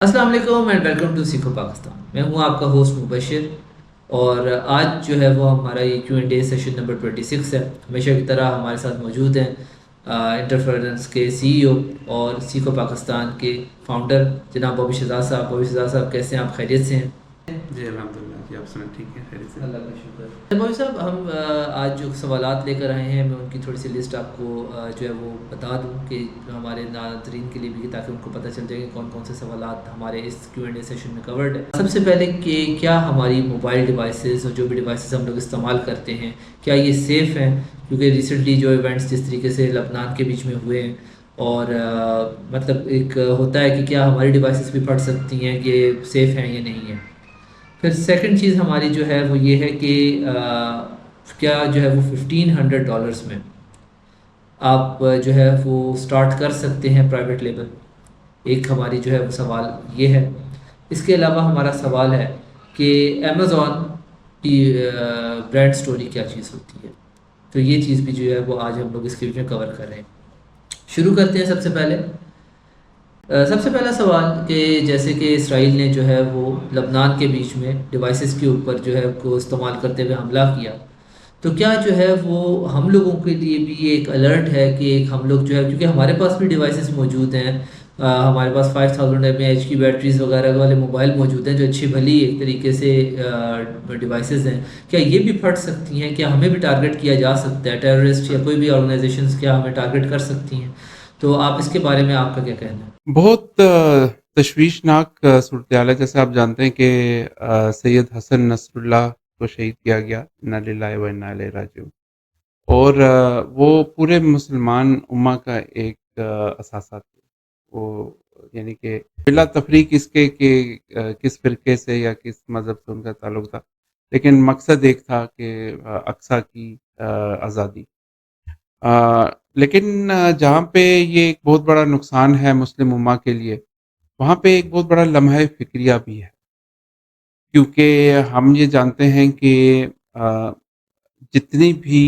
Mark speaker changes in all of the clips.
Speaker 1: السلام علیکم and welcome to سیکھو پاکستان. میں ہوں آپ کا ہوسٹ مبشر، اور آج جو ہے وہ ہمارا یہ کیو اینڈ اے سیشن نمبر 26 ہے. ہمیشہ کی طرح ہمارے ساتھ موجود ہیں انٹرفیرنس کے سی ای او اور سیکھو پاکستان کے فاؤنڈر جناب بابی شہزاد صاحب. بابی شہزاد صاحب کیسے ہیں آپ؟ خیریت سے ہیں؟
Speaker 2: جی الحمد للہ. جی آپ سنیں ٹھیک ہے خیریت سے.
Speaker 1: اللہ کا شکر. بابی صاحب، ہم آج جو سوالات لے کر آئے ہیں میں ان کی تھوڑی سی لسٹ آپ کو جو ہے وہ بتا دوں کہ ہمارے ناظرین کے لیے بھی، تاکہ ان کو پتہ چل جائے کہ کون کون سے سوالات ہمارے اس کیو اینڈ اے سیشن میں کورڈ ہے. سب سے پہلے کہ کیا ہماری موبائل ڈیوائسز اور جو بھی ڈیوائسز ہم لوگ استعمال کرتے ہیں کیا یہ سیف ہیں؟ کیونکہ ریسنٹلی جو ایونٹس جس طریقے سے لبنان کے بیچ میں ہوئے ہیں، اور مطلب ایک ہوتا ہے کہ کیا ہماری ڈیوائسز بھی پڑھ سکتی ہیں کہ سیف ہیں یا نہیں ہیں. پھر سیکنڈ چیز ہماری جو ہے وہ یہ ہے کہ کیا جو ہے وہ $1500 میں آپ جو ہے وہ سٹارٹ کر سکتے ہیں پرائیویٹ لیبل. ایک ہماری جو ہے وہ سوال یہ ہے. اس کے علاوہ ہمارا سوال ہے کہ امیزون کی برانڈ سٹوری کیا چیز ہوتی ہے. تو یہ چیز بھی جو ہے وہ آج ہم لوگ اس کے بیچ میں کور کر رہے ہیں. شروع کرتے ہیں سب سے پہلے. سب سے پہلا سوال کہ جیسے کہ اسرائیل نے جو ہے وہ لبنان کے بیچ میں ڈیوائسز کے اوپر جو ہے کو استعمال کرتے ہوئے حملہ کیا، تو کیا جو ہے وہ ہم لوگوں کے لیے بھی یہ ایک الرٹ ہے کہ ایک ہم لوگ جو ہے، کیونکہ ہمارے پاس بھی ڈیوائسز موجود ہیں، ہمارے پاس 5000 mAh کی بیٹریز وغیرہ والے موبائل موجود ہیں جو اچھی بھلی ایک طریقے سے ڈیوائسز ہیں. کیا یہ بھی پھٹ سکتی ہیں؟ کیا ہمیں بھی ٹارگٹ کیا جا سکتا ہے؟ ٹیررسٹ یا کوئی بھی آرگنائزیشنز کیا ہمیں ٹارگٹ کر سکتی ہیں؟ تو آپ اس کے بارے میں آپ کا کیا کہنا ہے؟
Speaker 2: بہت تشویشناک صورتحال ہے. جیسے آپ جانتے ہیں کہ سید حسن نصر اللہ کو شہید کیا گیا. انا للہ و انا الیہ راجعون. اور وہ پورے مسلمان امہ کا ایک اثاثہ تھے. وہ یعنی کہ بلا تفریق اس کے کہ کس فرقے سے یا کس مذہب سے ان کا تعلق تھا، لیکن مقصد ایک تھا کہ اقصی کی آزادی. لیکن جہاں پہ یہ ایک بہت بڑا نقصان ہے مسلم امہ کے لیے، وہاں پہ ایک بہت بڑا لمحہ فکریہ بھی ہے. کیونکہ ہم یہ جانتے ہیں کہ جتنی بھی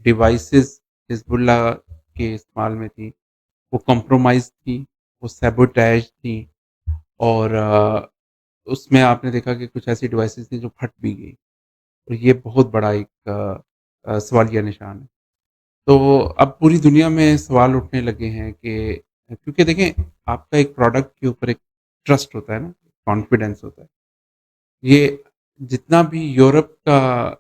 Speaker 2: ڈیوائسز حزب اللہ کے استعمال میں تھیں وہ کمپرومائز تھیں، وہ سیبوٹیج تھیں، اور اس میں آپ نے دیکھا کہ کچھ ایسی ڈیوائسز تھیں جو پھٹ بھی گئی. اور یہ بہت بڑا ایک سوالیہ نشان ہے. تو اب پوری دنیا میں سوال اٹھنے لگے ہیں کہ کیونکہ دیکھیں، آپ کا ایک پروڈکٹ کے اوپر ایک ٹرسٹ ہوتا ہے نا، کانفیڈنس ہوتا ہے. یہ جتنا بھی یورپ کا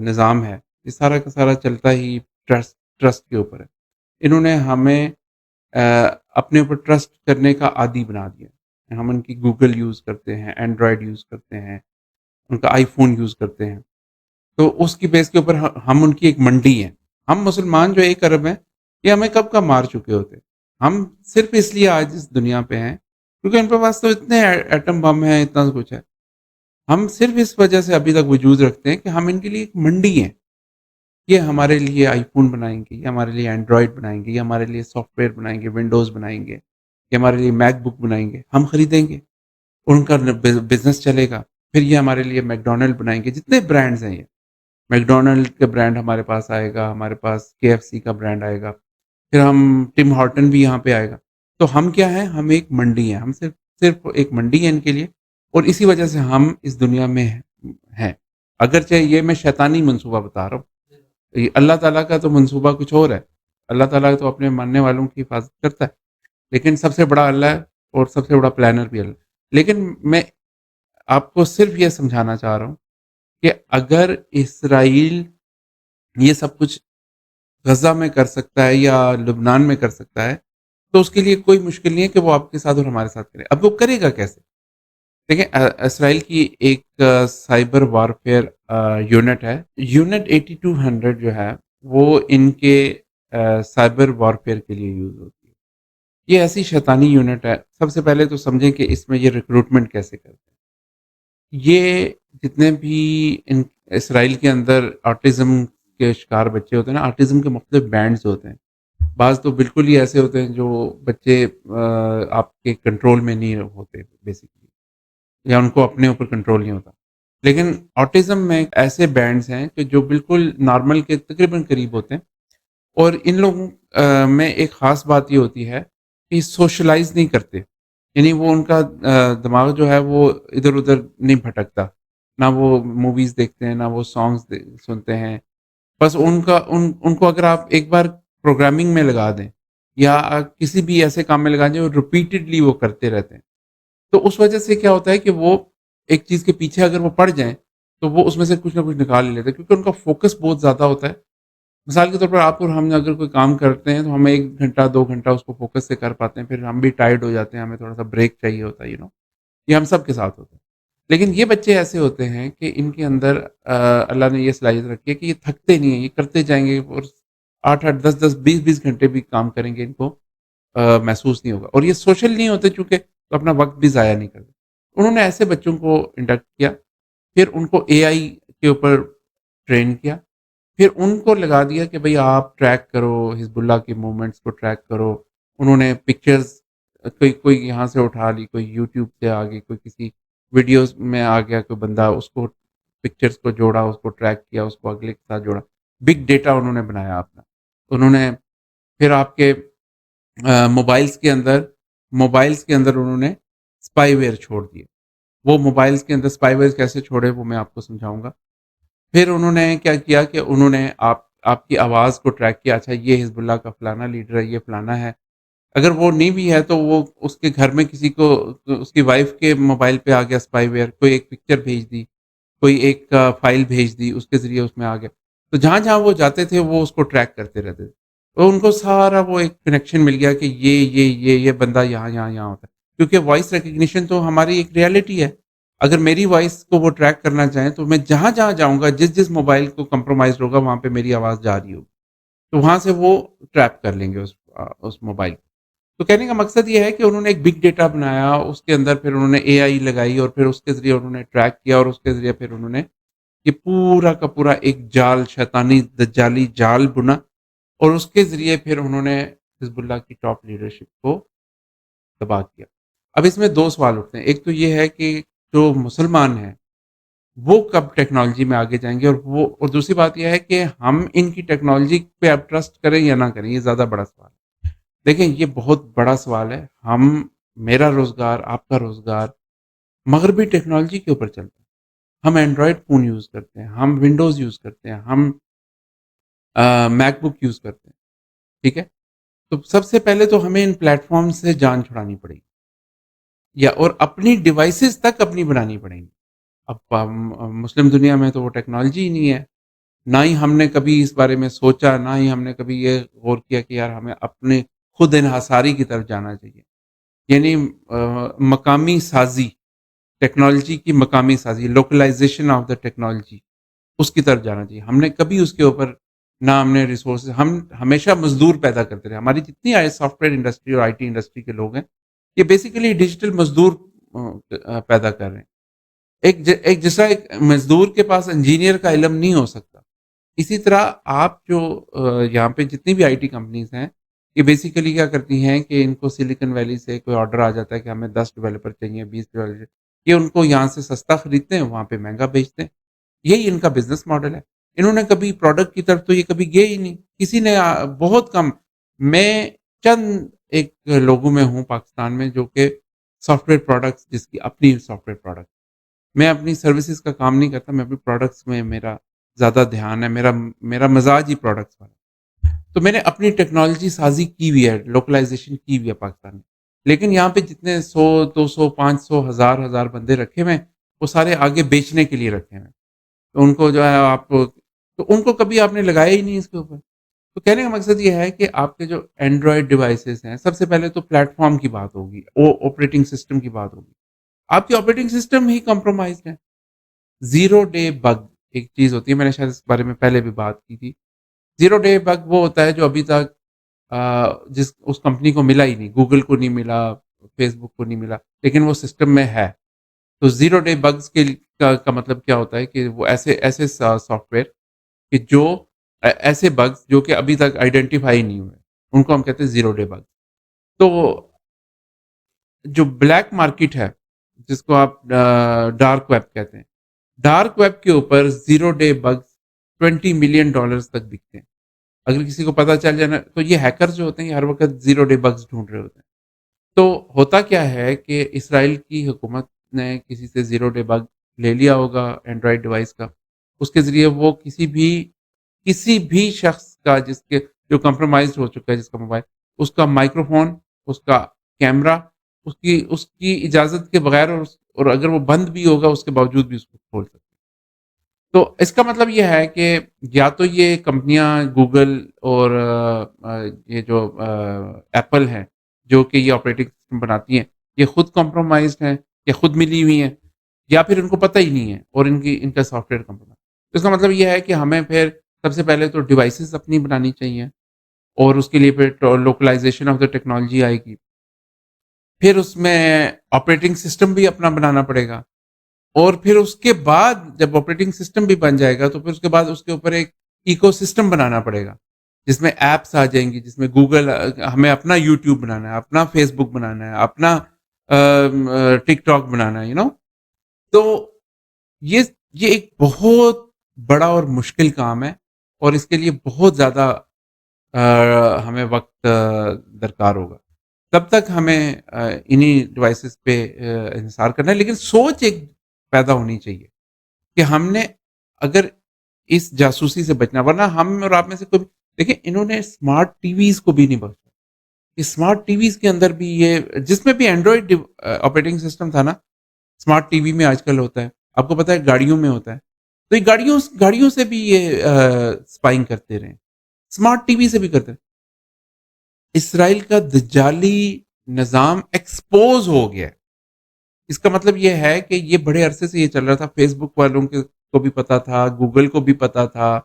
Speaker 2: نظام ہے، یہ سارا کا سارا چلتا ہی ٹرسٹ کے اوپر ہے. انہوں نے ہمیں اپنے اوپر ٹرسٹ کرنے کا عادی بنا دیا. ہم ان کی گوگل یوز کرتے ہیں، اینڈرائڈ یوز کرتے ہیں، ان کا آئی فون یوز کرتے ہیں. تو اس کی بیس کے اوپر ہم ان کی ایک منڈی ہیں. ہم مسلمان جو 1 ارب ہیں، یہ ہمیں کب کا مار چکے ہوتے. ہم صرف اس لیے آج اس دنیا پہ ہیں کیونکہ ان کے پاس تو اتنے ایٹم بم ہیں، اتنا کچھ ہے. ہم صرف اس وجہ سے ابھی تک وجود رکھتے ہیں کہ ہم ان کے لیے ایک منڈی ہیں. یہ ہمارے لیے آئی فون بنائیں گے، یہ ہمارے لیے اینڈرائڈ بنائیں گے، یہ ہمارے لیے سافٹ ویئر بنائیں گے، ونڈوز بنائیں گے، یہ ہمارے لیے میک بک بنائیں گے. ہم خریدیں گے، ان کا بزنس چلے گا. پھر یہ ہمارے لیے میکڈونلڈ بنائیں گے. جتنے برانڈز ہیں، یہ میکڈونلڈ کا برانڈ ہمارے پاس آئے گا، ہمارے پاس KFC کا برانڈ آئے گا، پھر ہم ٹم ہارٹن بھی یہاں پہ آئے گا. تو ہم کیا ہیں؟ ہم ایک منڈی ہیں. ہم صرف ایک منڈی ہے ان کے لیے. اور اسی وجہ سے ہم اس دنیا میں ہیں. اگرچہ یہ میں شیطانی منصوبہ بتا رہا ہوں، یہ اللہ تعالیٰ کا تو منصوبہ کچھ اور ہے. اللہ تعالیٰ تو اپنے ماننے والوں کی حفاظت کرتا ہے، لیکن سب سے بڑا اللہ ہے اور سب سے بڑا پلانر بھی اللہ. لیکن میں آپ کو صرف یہ سمجھانا چاہ رہا ہوں کہ اگر اسرائیل یہ سب کچھ غزہ میں کر سکتا ہے یا لبنان میں کر سکتا ہے، تو اس کے لیے کوئی مشکل نہیں ہے کہ وہ آپ کے ساتھ اور ہمارے ساتھ کرے. اب وہ کرے گا کیسے؟ دیکھیں، اسرائیل کی ایک سائبر وارفیئر یونٹ ہے. یونٹ 8200 جو ہے وہ ان کے سائبر وارفیئر کے لیے یوز ہوتی ہے. یہ ایسی شیطانی یونٹ ہے. سب سے پہلے تو سمجھیں کہ اس میں یہ ریکروٹمنٹ کیسے کرتے ہیں. یہ جتنے بھی اسرائیل کے اندر آٹزم کے شکار بچے ہوتے ہیں نا، آٹزم کے مختلف بینڈز ہوتے ہیں. بعض تو بالکل ہی ایسے ہوتے ہیں جو بچے آپ کے کنٹرول میں نہیں ہوتے بیسیکلی، یا ان کو اپنے اوپر کنٹرول نہیں ہوتا. لیکن آٹزم میں ایسے بینڈز ہیں کہ جو بالکل نارمل کے تقریباً قریب ہوتے ہیں. اور ان لوگوں میں ایک خاص بات یہ ہوتی ہے کہ سوشلائز نہیں کرتے. یعنی وہ ان کا دماغ جو ہے وہ ادھر ادھر نہیں بھٹکتا، نہ وہ موویز دیکھتے ہیں، نہ وہ سانگس سنتے ہیں. بس ان کو اگر آپ ایک بار پروگرامنگ میں لگا دیں یا کسی بھی ایسے کام میں لگا دیں، وہ ریپیٹڈلی وہ کرتے رہتے ہیں. تو اس وجہ سے کیا ہوتا ہے کہ وہ ایک چیز کے پیچھے اگر وہ پڑ جائیں تو وہ اس میں سے کچھ نہ کچھ نکال لے لیتے ہیں، کیونکہ ان کا فوکس بہت زیادہ ہوتا ہے. مثال کے طور پر آپ اور ہم اگر کوئی کام کرتے ہیں تو ہمیں 1 گھنٹہ 2 گھنٹہ اس کو فوکس سے کر پاتے ہیں، پھر ہم بھی ٹائرڈ ہو جاتے ہیں، ہمیں تھوڑا سا بریک چاہیے ہوتا ہے. یہ ہم سب کے ساتھ ہوتا ہے. لیکن یہ بچے ایسے ہوتے ہیں کہ ان کے اندر اللہ نے یہ صلاحیت رکھی ہے کہ یہ تھکتے نہیں ہیں، یہ کرتے جائیں گے اور 8 8 10 10 20 20 گھنٹے بھی کام کریں گے، ان کو محسوس نہیں ہوگا. اور یہ سوشل نہیں ہوتے چونکہ، تو اپنا وقت بھی ضائع نہیں کرتے. انہوں نے ایسے بچوں کو انڈکٹ کیا، پھر ان کو اے آئی کے اوپر ٹرین کیا، پھر ان کو لگا دیا کہ بھئی آپ ٹریک کرو حزب اللہ کے موومنٹس کو ٹریک کرو. انہوں نے پکچرز کوئی یہاں سے اٹھا لی، کوئی یوٹیوب سے آ گئی، کوئی کسی ویڈیوز میں آ گیا کوئی بندہ، اس کو پکچرز کو جوڑا، اس کو ٹریک کیا، اس کو اگلے کے ساتھ جوڑا. بگ ڈیٹا انہوں نے بنایا اپنا. انہوں نے پھر آپ کے موبائلز کے اندر انہوں نے اسپائی ویئر چھوڑ دیے. وہ موبائلز کے اندر اسپائی ویئر کیسے چھوڑے وہ میں آپ کو سمجھاؤں گا. پھر انہوں نے کیا کیا کہ انہوں نے آپ کی آواز کو ٹریک کیا. اچھا یہ حزب اللہ کا فلانا لیڈر ہے، یہ فلانا ہے. اگر وہ نہیں بھی ہے تو وہ اس کے گھر میں کسی کو، اس کی وائف کے موبائل پہ آ گیا اسپائی ویئر، کوئی ایک پکچر بھیج دی، کوئی ایک فائل بھیج دی، اس کے ذریعے اس میں آ گیا. تو جہاں جہاں وہ جاتے تھے وہ اس کو ٹریک کرتے رہتے تھے. تو ان کو سارا وہ ایک کنیکشن مل گیا کہ یہ بندہ یہاں یہاں یہاں ہوتا ہے. کیونکہ وائس ریکگنیشن تو ہماری ایک ریالٹی ہے. اگر میری وائس کو وہ ٹریک کرنا چاہیں تو میں جہاں جہاں جاؤں گا، جس موبائل کو کمپرومائز ہوگا وہاں پہ میری آواز جا رہی ہوگی، تو وہاں سے وہ ٹریپ کر لیں گے اس موبائل کو. تو کہنے کا مقصد یہ ہے کہ انہوں نے ایک بگ ڈیٹا بنایا، اس کے اندر پھر انہوں نے اے آئی لگائی، اور پھر اس کے ذریعے انہوں نے ٹریک کیا، اور اس کے ذریعے پھر انہوں نے یہ پورا کا پورا ایک جال، شیطانی دجالی جال بنا، اور اس کے ذریعے پھر انہوں نے حزب اللہ کی ٹاپ لیڈرشپ کو تباہ کیا. اب اس میں 2 سوال اٹھتے ہیں. ایک تو یہ ہے کہ جو مسلمان ہیں وہ کب ٹیکنالوجی میں آگے جائیں گے، اور دوسری بات یہ ہے کہ ہم ان کی ٹیکنالوجی پہ اب ٹرسٹ کریں یا نہ کریں. یہ زیادہ بڑا سوال ہے. دیکھیں یہ بہت بڑا سوال ہے. میرا روزگار، آپ کا روزگار مغربی ٹیکنالوجی کے اوپر چلتا ہے. ہم اینڈرائڈ فون یوز کرتے ہیں، ہم ونڈوز یوز کرتے ہیں، ہم میک بک یوز کرتے ہیں. ٹھیک ہے. تو سب سے پہلے تو ہمیں ان پلیٹ فارم سے جان چھڑانی پڑے گی، اور اپنی ڈیوائسز تک اپنی بنانی پڑیں گی. اب مسلم دنیا میں تو وہ ٹیکنالوجی ہی نہیں ہے. نہ ہی ہم نے کبھی اس بارے میں سوچا، نہ ہی ہم نے کبھی یہ غور کیا کہ یار ہمیں اپنے خود انحصاری کی طرف جانا چاہیے. یعنی مقامی سازی، ٹیکنالوجی کی مقامی سازی، لوکلائزیشن آف دا ٹیکنالوجی، اس کی طرف جانا چاہیے. ہم نے کبھی اس کے اوپر نہ ہم نے ریسورسز، ہم ہمیشہ مزدور پیدا کرتے رہے. ہماری جتنی سافٹ ویئر انڈسٹری اور آئی ٹی انڈسٹری کے لوگ ہیں، یہ بیسیکلی ڈیجیٹل مزدور پیدا کر رہے ہیں. ایک جیسا ایک مزدور کے پاس انجینئر کا علم نہیں ہو سکتا، اسی طرح آپ جو یہاں پہ جتنی بھی آئی ٹی کمپنیز ہیں، یہ بیسیکلی کیا کرتی ہیں کہ ان کو سلیکن ویلی سے کوئی آرڈر آ جاتا ہے کہ ہمیں 10 ڈیولپر چاہیے، 20 ڈیولپر. یہ ان کو یہاں سے سستا خریدتے ہیں، وہاں پہ مہنگا بیچتے ہیں. یہی ان کا بزنس ماڈل ہے. انہوں نے کبھی پروڈکٹ کی طرف تو یہ کبھی گئے ہی نہیں. کسی نے بہت کم، میں چند ایک لوگوں میں ہوں پاکستان میں جو کہ سافٹ ویئر پروڈکٹس، جس کی اپنی سافٹ ویئر پروڈکٹ، میں اپنی سروسز کا کام نہیں کرتا، میں اپنی پروڈکٹس میں میرا زیادہ دھیان ہے. میرا مزاج ہی پروڈکٹس والا. تو میں نے اپنی ٹیکنالوجی سازی کی ہوئی ہے، لوکلائزیشن کی ہوئی ہے پاکستان میں. لیکن یہاں پہ جتنے 100 200 500 ہزار بندے رکھے ہوئے ہیں، وہ سارے آگے بیچنے کے لیے رکھے ہوئے ہیں. تو ان کو جو ہے تو ان کو کبھی آپ نے لگایا ہی نہیں اس کے اوپر. تو کہنے کا مقصد یہ ہے کہ آپ کے جو اینڈرائڈ ڈیوائسز ہیں، سب سے پہلے تو پلیٹ فارم کی بات ہوگی، آپریٹنگ سسٹم کی بات ہوگی. آپ کی آپریٹنگ سسٹم ہی کمپرومائزڈ ہے. زیرو ڈے بگ ایک چیز ہوتی ہے، میں نے شاید اس بارے میں پہلے بھی بات کی تھی. زیرو ڈے بگ وہ ہوتا ہے جو ابھی تک اس کمپنی کو ملا ہی نہیں، گوگل کو نہیں ملا، فیس بک کو نہیں ملا، لیکن وہ سسٹم میں ہے. تو زیرو ڈے بگز کا مطلب کیا ہوتا ہے کہ وہ ایسے سافٹ ویئر کہ جو ایسے بگز جو کہ ابھی تک آئیڈینٹیفائی نہیں ہوئے، ان کو ہم کہتے ہیں زیرو ڈے بگ. تو جو بلیک مارکیٹ ہے، جس کو آپ ڈارک ویب کہتے ہیں، ڈارک ویب کے اوپر زیرو ڈے بگز $20 ملین تک بکتے ہیں. اگر کسی کو پتا چل جائے نا، تو یہ ہیکر جو ہوتے ہیں یہ ہر وقت زیرو ڈے بگز ڈھونڈ رہے ہوتے ہیں. تو ہوتا کیا ہے کہ اسرائیل کی حکومت نے کسی سے زیرو ڈے بگ لے لیا ہوگا اینڈرائڈ ڈیوائس کا، اس کے ذریعے وہ کسی بھی شخص کا جس کے جو کمپرومائزڈ ہو چکا ہے جس کا موبائل، اس کا مائکرو فون، اس کا کیمرہ، اس کی اجازت کے بغیر، اور اگر وہ بند بھی ہوگا اس کے باوجود بھی اس کو کھول سکتے ہیں۔ تو اس کا مطلب یہ ہے کہ یا تو یہ کمپنیاں گوگل اور یہ جو ایپل ہے جو کہ یہ آپریٹنگ سسٹم بناتی ہیں، یہ خود کمپرومائزڈ ہیں، یہ خود ملی ہوئی ہیں، یا پھر ان کو پتہ ہی نہیں ہے اور ان کا سافٹ ویئر کمپرومائز۔ تو اس کا مطلب یہ ہے کہ ہمیں پھر سب سے پہلے تو ڈیوائسز اپنی بنانی چاہیے، اور اس کے لیے پھر لوکلائزیشن آف دا ٹیکنالوجی آئے گی، پھر اس میں آپریٹنگ سسٹم بھی اپنا بنانا پڑے گا، اور پھر اس کے بعد جب آپریٹنگ سسٹم بھی بن جائے گا تو پھر اس کے بعد اس کے اوپر ایک ایکو سسٹم بنانا پڑے گا، جس میں ایپس آ جائیں گی، جس میں گوگل، ہمیں اپنا یوٹیوب بنانا ہے، اپنا فیس بک بنانا ہے، اپنا ٹک ٹاک بنانا ہے، تو یہ یہ ایک بہت بڑا اور مشکل کام ہے، اور اس کے لیے بہت زیادہ ہمیں وقت درکار ہوگا۔ تب تک ہمیں انہی ڈیوائسز پہ انحصار کرنا ہے، لیکن سوچ ایک پیدا ہونی چاہیے کہ ہم نے اگر اس جاسوسی سے بچنا، ورنہ ہم اور آپ میں سے کوئی دیکھیں، انہوں نے اسمارٹ ٹی ویز کو بھی نہیں بخشا۔ اسمارٹ ٹی ویز کے اندر بھی یہ، جس میں بھی اینڈرائڈ آپریٹنگ سسٹم تھا نا، اسمارٹ ٹی وی میں آج کل ہوتا ہے، آپ کو پتا ہے گاڑیوں میں ہوتا ہے، تو یہ گاڑیوں سے بھی یہ اسپائنگ کرتے رہے، اسمارٹ ٹی وی سے بھی کرتے رہے۔ اسرائیل کا دجالی نظام ایکسپوز ہو گیا ہے۔ اس کا مطلب یہ ہے کہ یہ بڑے عرصے سے یہ چل رہا تھا، فیس بک والوں کو بھی پتا تھا، گوگل کو بھی پتا تھا،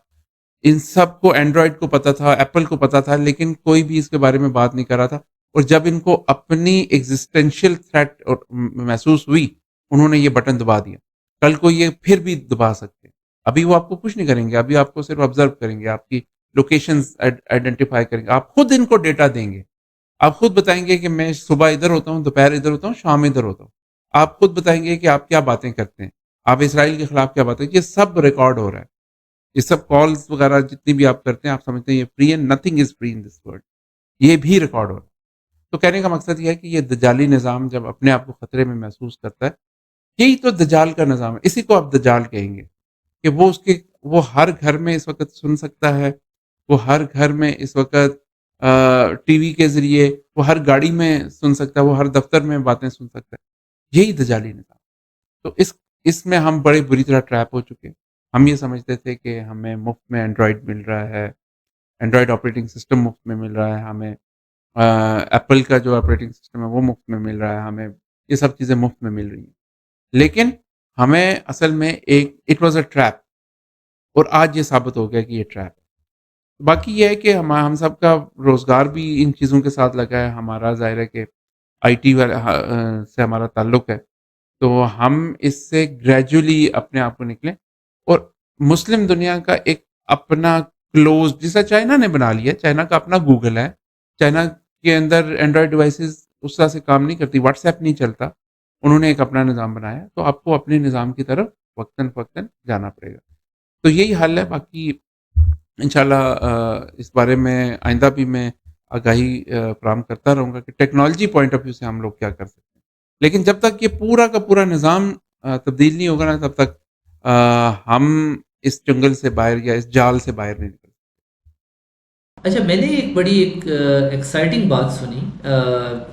Speaker 2: ان سب کو، اینڈرائڈ کو پتا تھا، ایپل کو پتا تھا، لیکن کوئی بھی اس کے بارے میں بات نہیں کر رہا تھا۔ اور جب ان کو اپنی ایگزسٹینشیل تھریٹ محسوس ہوئی، انہوں نے یہ بٹن دبا دیا۔ کل کو یہ پھر بھی دبا سکتے ہیں۔ ابھی وہ آپ کو کچھ نہیں کریں گے، ابھی آپ کو صرف آبزرو کریں گے، آپ کی لوکیشنز آئیڈینٹیفائی کریں گے، آپ خود ان کو ڈیٹا دیں گے، آپ خود بتائیں گے کہ میں صبح ادھر ہوتا ہوں، دوپہر ادھر ہوتا ہوں، شام ادھر ہوتا ہوں، آپ خود بتائیں گے کہ آپ کیا باتیں کرتے ہیں، آپ اسرائیل کے خلاف کیا باتیں، یہ سب ریکارڈ ہو رہا ہے، یہ سب کالز وغیرہ جتنی بھی آپ کرتے ہیں، آپ سمجھتے ہیں یہ فری ہے، nothing is free in this world, یہ بھی ریکارڈ ہو رہا ہے۔ تو کہنے کا مقصد یہ ہے کہ یہ دجالی نظام جب اپنے آپ کو خطرے میں محسوس کرتا ہے، یہی تو دجال کا نظام ہے، اسی کو آپ دجال کہیں گے، کہ وہ ہر گھر میں اس وقت سن سکتا ہے، وہ ہر گھر میں اس وقت ٹی وی کے ذریعے، وہ ہر گاڑی میں سن سکتا ہے، وہ ہر دفتر میں باتیں سن سکتا ہے، یہی دجالی نظام۔ تو اس میں ہم بڑے بری طرح ٹریپ ہو چکے ہیں۔ ہم یہ سمجھتے تھے کہ ہمیں مفت میں اینڈرائڈ مل رہا ہے، اینڈرائڈ آپریٹنگ سسٹم مفت میں مل رہا ہے، ہمیں ایپل کا جو آپریٹنگ سسٹم ہے وہ مفت میں مل رہا ہے، ہمیں یہ سب چیزیں مفت میں مل رہی ہیں، لیکن ہمیں اصل میں ایک اٹ واز اے ٹریپ، اور آج یہ ثابت ہو گیا کہ یہ ٹریپ ہے۔ باقی یہ ہے کہ ہم سب کا روزگار بھی ان چیزوں کے ساتھ لگا ہے، ہمارا ظاہر ہے کہ آئی ٹی سے ہمارا تعلق ہے، تو ہم اس سے گریجولی اپنے آپ کو نکلیں، اور مسلم دنیا کا ایک اپنا کلوز، جیسا چائنا نے بنا لیا، چائنا کا اپنا گوگل ہے، چائنا کے اندر اینڈرائڈ ڈیوائسز اس طرح سے کام نہیں کرتی، واٹس ایپ نہیں چلتا، انہوں نے ایک اپنا نظام بنایا، تو آپ کو اپنے نظام کی طرف وقتاً فوقتاً جانا پڑے گا۔ تو یہی حل ہے، باقی انشاءاللہ اس بارے میں آئندہ بھی میں آگاہی فراہم کرتا رہوں گا کہ ٹیکنالوجی پوائنٹ آف ویو سے ہم لوگ کیا کر سکتے ہیں، لیکن جب تک یہ پورا کا پورا نظام تبدیل نہیں ہوگا نا، تب تک ہم اس جنگل سے باہر یا اس جال سے باہر نہیں نکل۔
Speaker 1: اچھا، میں نے ایک بڑی ایکسائٹنگ بات سنی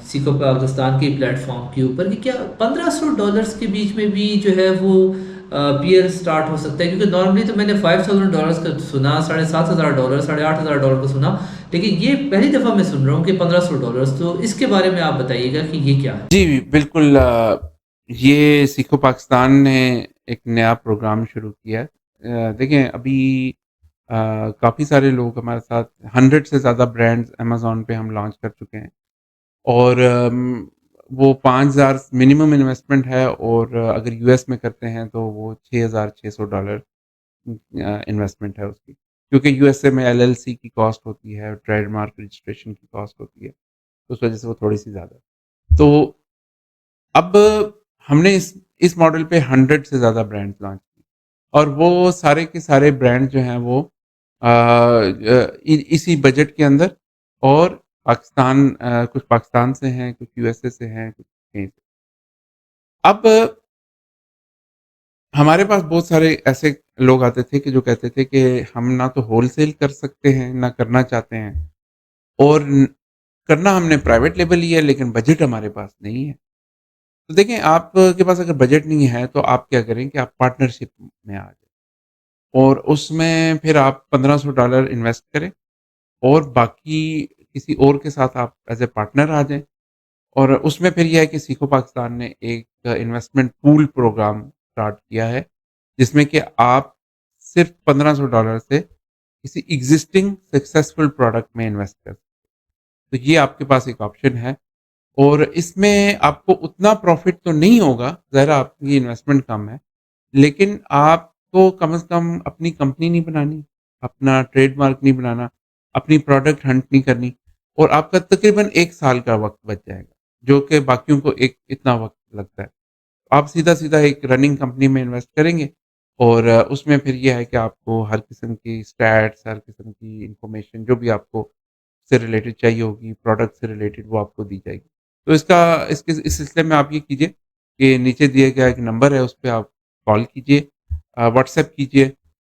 Speaker 1: سیکھو پاکستان کے پلیٹ فارم کے اوپر، کہ کیا $1500 کے بیچ میں بھی جو ہے وہ پی ایل اسٹارٹ ہو سکتا ہے، کیونکہ نارملی تو میں نے $5000 کا سنا، $7500 $8000 کا سنا، لیکن یہ پہلی دفعہ میں سن رہا ہوں کہ $1500۔ تو اس کے بارے میں آپ بتائیے گا کہ یہ کیا ہے؟
Speaker 2: جی بالکل، یہ سیکھو پاکستان نے ایک نیا پروگرام شروع کیا ہے۔ دیکھیں ابھی کافی سارے لوگ ہمارے ساتھ، 100 سے زیادہ برانڈز امیزون پہ ہم لانچ کر چکے ہیں، اور وہ 5000 منیمم انویسٹمنٹ ہے، اور اگر یو ایس میں کرتے ہیں تو وہ $6600 انویسٹمنٹ ہے اس کی، کیونکہ یو ایس اے میں ایل ایل سی کی کاسٹ ہوتی ہے، ٹریڈ مارک رجسٹریشن کی کاسٹ ہوتی ہے، اس وجہ سے وہ تھوڑی سی زیادہ ہے۔ تو اب ہم نے اس ماڈل پہ 100 سے زیادہ برانڈ لانچ کی، اور وہ سارے کے سارے برانڈ جو ہیں وہ اسی بجٹ کے اندر، اور کچھ پاکستان سے ہیں، کچھ USA سے ہیں، کچھ کہیں سے۔ اب ہمارے پاس بہت سارے ایسے لوگ آتے تھے کہ جو کہتے تھے کہ ہم نہ تو ہول سیل کر سکتے ہیں، نہ کرنا چاہتے ہیں، اور کرنا ہم نے پرائیویٹ لیبل ہی ہے، لیکن بجٹ ہمارے پاس نہیں ہے۔ تو دیکھیں، آپ کے پاس اگر بجٹ نہیں ہے تو آپ کیا کریں کہ آپ پارٹنرشپ میں آ جائیں، اور اس میں پھر آپ $1500 انویسٹ کریں، اور باقی کسی اور کے ساتھ آپ ایز اے پارٹنر آ جائیں۔ اور اس میں پھر یہ ہے کہ سیکھو پاکستان نے ایک انویسٹمنٹ پول پروگرام اسٹارٹ کیا ہے، جس میں کہ آپ صرف $1500 سے کسی ایگزسٹنگ سکسیسفل پروڈکٹ میں انویسٹ کر سکتے ہیں۔ تو یہ آپ کے پاس ایک آپشن ہے، اور اس میں آپ کو اتنا پروفٹ تو نہیں ہوگا، ظاہر آپ کی انویسٹمنٹ کم ہے، لیکن آپ کو کم از کم اپنی کمپنی نہیں بنانی، اپنا ٹریڈ مارک نہیں بنانا، اپنی پروڈکٹ ہنٹ نہیں کرنی، اور آپ کا تقریباً 1 سال کا وقت بچ جائے گا، جو کہ باقیوں کو ایک اتنا وقت لگتا ہے۔ آپ سیدھا سیدھا ایک رننگ کمپنی میں انویسٹ کریں گے، اور اس میں پھر یہ ہے کہ آپ کو ہر قسم کی اسٹیٹس، ہر قسم کی انفارمیشن جو بھی آپ کو سے ریلیٹڈ چاہیے ہوگی، پروڈکٹ سے ریلیٹڈ، وہ آپ کو دی جائے گی۔ تو اس سلسلے میں آپ یہ کیجئے کہ نیچے دیا گیا ایک نمبر ہے، اس پہ آپ کال کیجئے، واٹس ایپ کیجئے،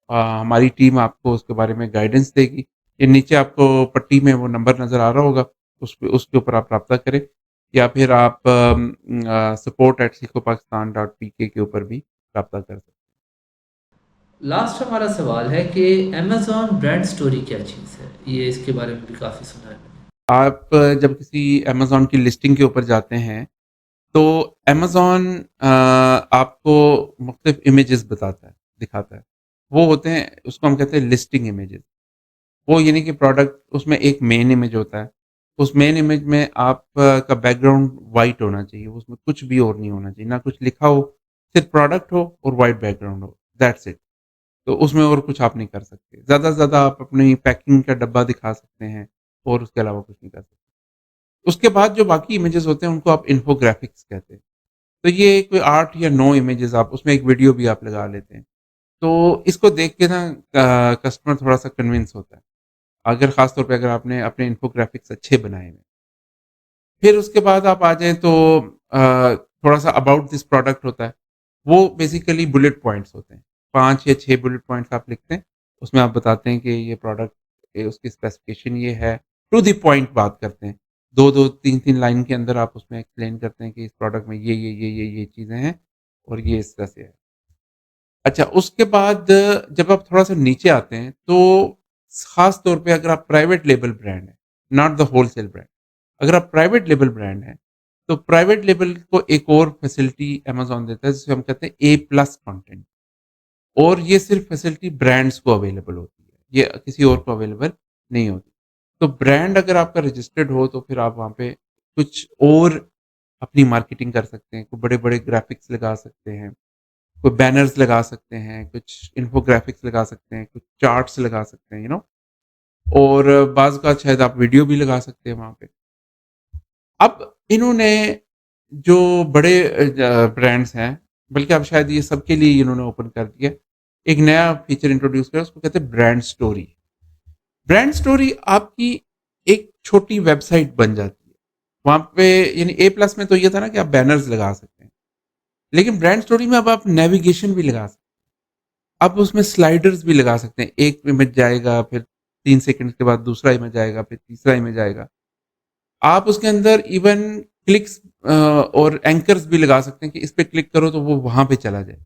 Speaker 2: ہماری ٹیم آپ کو اس کے بارے میں گائیڈنس دے گی۔ یہ نیچے آپ کو پٹی میں وہ نمبر نظر آ رہا ہوگا، اس کے اوپر آپ رابطہ کریں، یا پھر آپ support@sikopakistan.pk کے اوپر بھی رابطہ کر سکتے ہیں۔
Speaker 1: لاسٹ ہمارا سوال ہے کہ امیزون برانڈ سٹوری کیا چیز ہے؟ یہ اس کے بارے میں بھی کافی سنا ہے میں نے۔
Speaker 2: آپ جب کسی امیزون کی لسٹنگ کے اوپر جاتے ہیں تو امیزون آپ کو مختلف امیجز دکھاتا ہے۔ وہ ہوتے ہیں، اس کو ہم کہتے ہیں لسٹنگ امیجز۔ وہ یعنی کہ پروڈکٹ، اس میں ایک مین امیج ہوتا ہے، اس مین امیج میں آپ کا بیک گراؤنڈ وائٹ ہونا چاہیے، اس میں کچھ بھی اور نہیں ہونا چاہیے، نہ کچھ لکھا ہو، صرف پروڈکٹ ہو اور white back ground who, that's it. تو اس میں اور کچھ آپ نہیں کر سکتے، زیادہ سے زیادہ آپ اپنی پیکنگ کا ڈبہ دکھا سکتے ہیں، اور اس کے علاوہ کچھ نہیں کر سکتے۔ اس کے بعد جو باقی امیجز ہوتے ہیں ان کو آپ انفوگرافکس کہتے ہیں۔ تو یہ کوئی 8 یا 9 امیجز، آپ اس میں ایک ویڈیو بھی آپ لگا لیتے ہیں۔ تو اس کو دیکھ کے نا کسٹمر تھوڑا سا کنونس ہوتا ہے، اگر خاص طور پہ اگر آپ نے اپنے انفوگرافکس اچھے بنائے ہوئے۔ پھر اس کے بعد آپ آ جائیں تو تھوڑا سا اباؤٹ دس پروڈکٹ ہوتا ہے، وہ بیسیکلی بلٹ پوائنٹس ہوتے ہیں، 5 یا 6 بلٹ پوائنٹس آپ لکھتے ہیں، اس میں آپ بتاتے ہیں کہ یہ پروڈکٹ، اس کی اسپیسیفکیشن یہ ہے، ٹو دی پوائنٹ بات کرتے ہیں، 2 2 3 3 لائن کے اندر آپ اس میں ایکسپلین کرتے ہیں کہ اس پروڈکٹ میں یہ چیزیں ہیں، اور یہ اس طرح سے ہے۔ اچھا، اس کے بعد جب آپ تھوڑا سا نیچے آتے ہیں تو خاص طور پہ اگر آپ پرائیویٹ لیبل برانڈ ہیں، not the wholesale brand, اگر آپ پرائیویٹ لیبل برانڈ ہیں تو پرائیویٹ لیبل کو ایک اور فیسلٹی امیزون دیتا ہے، جسے ہم کہتے ہیں A+ کنٹینٹ، اور یہ صرف فیسلٹی برانڈس کو اویلیبل ہوتی ہے، یہ کسی اور کو اویلیبل نہیں ہوتی۔ تو برانڈ اگر آپ کا رجسٹرڈ ہو تو پھر آپ وہاں پہ کچھ اور اپنی مارکیٹنگ کر سکتے ہیں، کوئی بڑے بڑے گرافکس لگا سکتے ہیں، کوئی بینرز لگا سکتے ہیں، کچھ انفوگرافکس لگا سکتے ہیں، کچھ چارٹس لگا سکتے ہیں، اور بعض کا شاید آپ ویڈیو بھی لگا سکتے ہیں وہاں پہ۔ اب انہوں نے جو بڑے برانڈس ہیں، بلکہ اب شاید یہ سب کے لیے انہوں نے اوپن کر دیا، ایک نیا فیچر انٹروڈیوس کیا، اس کو کہتے ہیں برانڈ سٹوری۔ برانڈ سٹوری آپ کی ایک چھوٹی ویب سائٹ بن جاتی ہے، وہاں پہ یعنی A+ میں تو یہ تھا نا کہ آپ بینرز لگا سکتے ہیں، لیکن برانڈ سٹوری میں اب آپ نیویگیشن بھی لگا سکتے ہیں، آپ اس میں سلائڈرز بھی لگا سکتے ہیں، ایک امیج جائے گا، پھر 3 سیکنڈ کے بعد دوسرا امیج آئے گا، پھر تیسرا امیج آئے گا۔ آپ اس کے اندر ایون کلکس اور اینکرز بھی لگا سکتے ہیں کہ اس پہ کلک کرو تو وہ وہاں پہ چلا جائے۔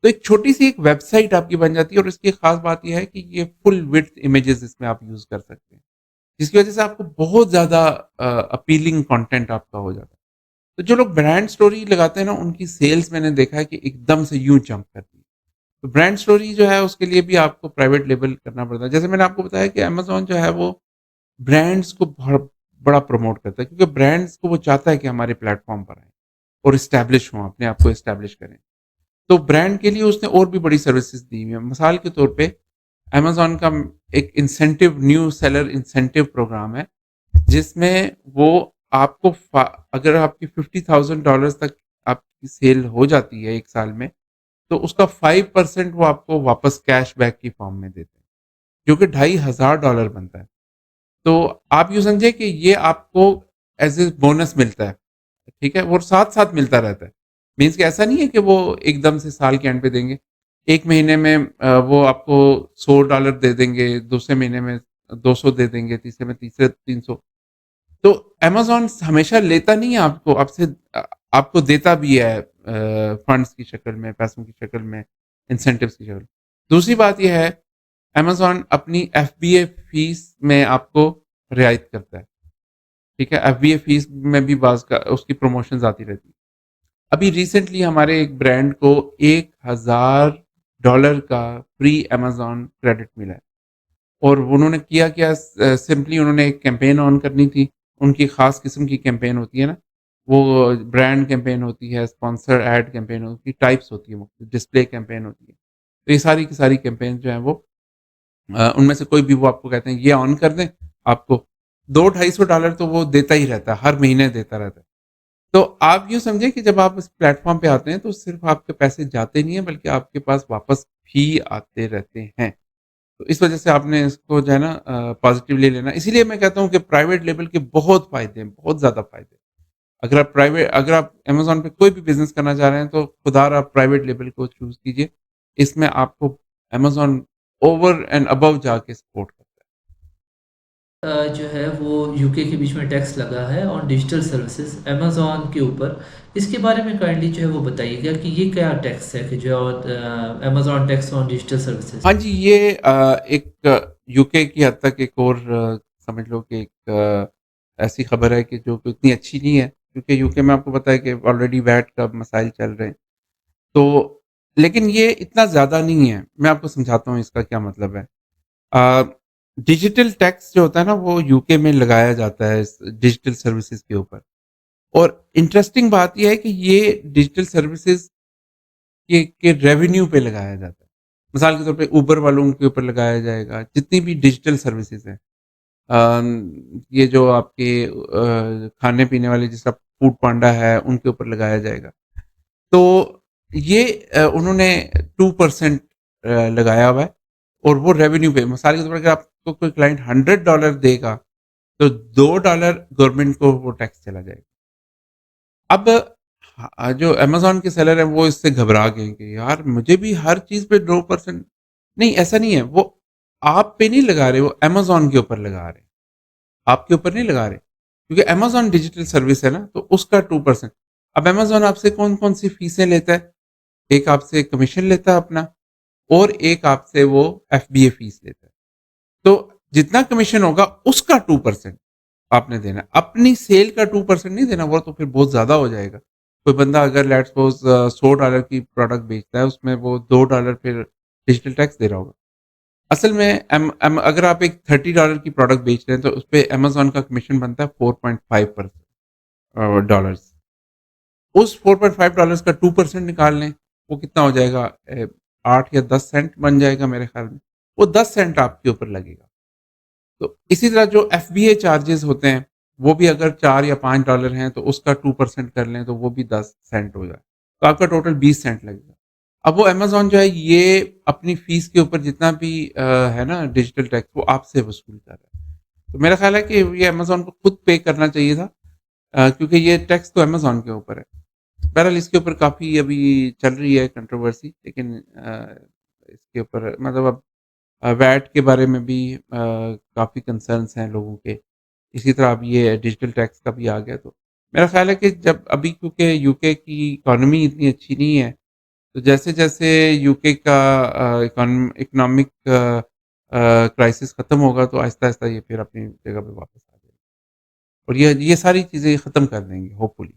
Speaker 2: تو ایک چھوٹی سی ایک ویب سائٹ آپ کی بن جاتی ہے، اور اس کی خاص بات یہ ہے کہ یہ فل وڈتھ امیجز اس میں آپ یوز کر سکتے ہیں، جس کی وجہ سے آپ کو بہت زیادہ اپیلنگ کنٹینٹ آپ کا ہو جاتا ہے۔ تو جو لوگ برانڈ سٹوری لگاتے ہیں نا، ان کی سیلز میں نے دیکھا ہے کہ ایک دم سے یوں جمپ کرتی ہے۔ تو برانڈ سٹوری جو ہے اس کے لیے بھی آپ کو پرائیویٹ لیبل کرنا پڑتا ہے۔ جیسے میں نے آپ کو بتایا کہ امیزون جو ہے وہ برانڈس کو بڑا پروموٹ کرتا ہے، کیونکہ برانڈس کو وہ چاہتا ہے کہ ہمارے پلیٹ فارم پر آئیں اور اسٹیبلش ہوں، اپنے آپ کو اسٹیبلش کریں۔ تو برانڈ کے لیے اس نے اور بھی بڑی سروسز دی ہوئی ہیں۔ مثال کے طور پہ امیزون کا ایک incentive, new seller incentive programme ہے، جس میں وہ آپ کو اگر آپ کی $50,000 تک آپ کی سیل ہو جاتی ہے 1 سال میں، تو اس کا 5% وہ آپ کو واپس کیش بیک کی فارم میں دیتے ہیں، جو کہ $2,500 بنتا ہے۔ تو آپ یوں سمجھے کہ یہ آپ کو ایز اے بونس ملتا ہے، ٹھیک ہے، وہ ساتھ ساتھ ملتا رہتا ہے. مینس کہ ایسا نہیں ہے کہ وہ ایک دم سے سال کے اینڈ پہ دیں گے. ایک مہینے میں وہ آپ کو $100 دے دیں گے، دوسرے مہینے میں 200 دے دیں گے، تیسرے میں 300. تو امیزون ہمیشہ لیتا نہیں ہے آپ کو، آپ سے آپ کو دیتا بھی ہے فنڈس کی شکل میں، پیسوں کی شکل میں، انسینٹیوز کی شکل میں. دوسری بات یہ ہے امیزون اپنی ایف بی اے فیس میں آپ کو رعایت کرتا ہے، ٹھیک ہے. ایف بی اے فیس میں بھی بعض کا اس کی پروموشنز آتی رہتی ہیں. ابھی ریسنٹلی ہمارے ایک برانڈ کو $1,000 کا فری امیزون کریڈٹ ملا ہے. اور انہوں نے کیا سمپلی انہوں نے ایک کیمپین آن کرنی تھی. ان کی خاص قسم کی کیمپین ہوتی ہے نا، وہ برانڈ کیمپین ہوتی ہے، اسپانسر ایڈ کیمپین ہوتی ہے، ٹائپس ہوتی ہے، مختلف ڈسپلے کیمپین ہوتی ہے. تو یہ ساری کی ساری کیمپین جو ہیں وہ ان میں سے کوئی بھی وہ آپ کو کہتے ہیں یہ آن کر دیں، آپ کو $200-250 تو وہ دیتا ہی رہتا ہے، ہر مہینے دیتا رہتا ہے. تو آپ یوں سمجھیں کہ جب آپ اس پلیٹ فارم پہ آتے ہیں تو صرف آپ کے پیسے جاتے نہیں ہیں بلکہ آپ کے پاس واپس بھی آتے رہتے ہیں. تو اس وجہ سے آپ نے اس کو جو ہے نا پازیٹیولی لینا. اسی لیے میں کہتا ہوں کہ پرائیویٹ لیبل کے بہت فائدے ہیں، بہت زیادہ فائدے ہیں. اگر آپ امیزون پہ کوئی بھی بزنس کرنا چاہ رہے ہیں تو خدا را پرائیویٹ لیبل کو چوز کیجیے. اس میں آپ کو امیزون اوور اینڈ ابو جا کے سپورٹ کرتا
Speaker 1: جو ہے وہ یو کے بیچ میں ٹیکس لگا ہے آن ڈیجیٹل سروسز امیزون کے اوپر. اس کے بارے میں کائنڈلی جو ہے وہ بتائیے گا کہ یہ کیا ٹیکس ہے کہ جو امیزون ٹیکس آن ڈیجیٹل
Speaker 2: ہے.
Speaker 1: سروسز.
Speaker 2: ہاں جی، یہ ایک یو کے کی حد تک ایک اور سمجھ لو کہ ایک ایسی خبر ہے کہ جو کہ اتنی اچھی نہیں ہے، کیونکہ یو کے میں آپ کو پتا ہے کہ آلریڈی ویٹ کا مسائل چل رہے ہیں. تو لیکن یہ اتنا زیادہ نہیں ہے. میں آپ کو سمجھاتا ہوں اس کا کیا مطلب ہے. ڈیجیٹل ٹیکس جو ہوتا ہے نا وہ یو کے میں لگایا جاتا ہے ڈیجیٹل سروسز کے اوپر. اور انٹرسٹنگ بات یہ ہے کہ یہ ڈیجیٹل سروسز کے ریونیو پہ لگایا جاتا ہے. مثال کے طور پہ اوبر والوں کے اوپر لگایا جائے گا، جتنی بھی ڈیجیٹل سروسز ہیں. یہ جو آپ کے کھانے پینے والے جس طرح فوڈ پانڈا ہے ان کے اوپر لگایا جائے گا. تو یہ انہوں نے 2% لگایا ہوا ہے. اور وہ ریونیو پہ مثال کے طور پر اگر آپ کو کوئی کلائنٹ $100 دے گا تو $2 گورنمنٹ کو وہ ٹیکس چلا جائے گا. اب جو امیزون کے سیلر ہیں وہ اس سے گھبرا گئے کہ یار مجھے بھی ہر چیز پہ 2%. نہیں، ایسا نہیں ہے. وہ آپ پہ نہیں لگا رہے، وہ امیزون کے اوپر لگا رہے، آپ کے اوپر نہیں لگا رہے. کیونکہ امیزون ڈیجیٹل سروس ہے نا تو اس کا 2%. اب امیزون آپ سے کون کون سی فیسیں لیتا ہے؟ ایک آپ سے کمیشن لیتا ہے اپنا، اور ایک آپ سے وہ ایف بی اے فیس لیتا ہے. تو جتنا کمیشن ہوگا اس کا 2% آپ نے دینا. اپنی سیل کا 2% نہیں دینا، وہ تو پھر بہت زیادہ ہو جائے گا. کوئی بندہ اگر لیٹ سپوز $100 کی پروڈکٹ بیچتا ہے، اس میں وہ $2 پھر ڈیجیٹل ٹیکس دے رہا ہوگا. اصل میں اگر آپ ایک $30 کی پروڈکٹ بیچ رہے ہیں تو اس پہ امیزون کا کمیشن بنتا ہے 4.5% ڈالرس. اس $4.5 کا 2% نکال لیں، وہ کتنا ہو جائے گا؟ 8 یا 10 سینٹ بن جائے گا میرے خیال میں. وہ 10 سینٹ آپ کے اوپر لگے گا. تو اسی طرح جو ایف بی اے چارجز ہوتے ہیں وہ بھی اگر $4 یا $5 ہیں تو اس کا 2% کر لیں تو وہ بھی 10 سینٹ ہو جائے. تو آپ کا ٹوٹل 20 سینٹ لگے گا. اب وہ امیزون جو ہے یہ اپنی فیس کے اوپر جتنا بھی ہے نا ڈیجیٹل ٹیکس وہ آپ سے وصول کر رہا ہے. تو میرا خیال ہے کہ یہ امیزون کو خود پے کرنا چاہیے تھا، کیونکہ یہ ٹیکس تو امیزون کے اوپر ہے. بہرحال اس کے اوپر کافی ابھی چل رہی ہے کنٹروورسی، لیکن اس کے اوپر مطلب اب ویٹ کے بارے میں بھی کافی کنسرنس ہیں لوگوں کے. اسی طرح اب یہ ڈیجیٹل ٹیکس کا بھی آ گیا. تو میرا خیال ہے کہ جب ابھی کیونکہ یو کے کی اکانومی اتنی اچھی نہیں ہے، تو جیسے جیسے یو کے کا اکنامک کرائسس ختم ہوگا تو آہستہ آہستہ یہ پھر اپنی جگہ پہ واپس آ جائے گا. اور یہ ساری چیزیں ختم کر دیں گے ہوپ فلی.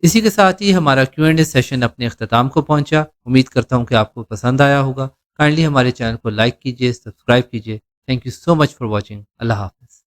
Speaker 1: اسی کے ساتھ ہی ہمارا کیو اینڈ اے سیشن اپنے اختتام کو پہنچا. امید کرتا ہوں کہ آپ کو پسند آیا ہوگا. کائنڈلی ہمارے چینل کو لائک کیجیے، سبسکرائب کیجیے. Thank you so much for watching. اللہ حافظ.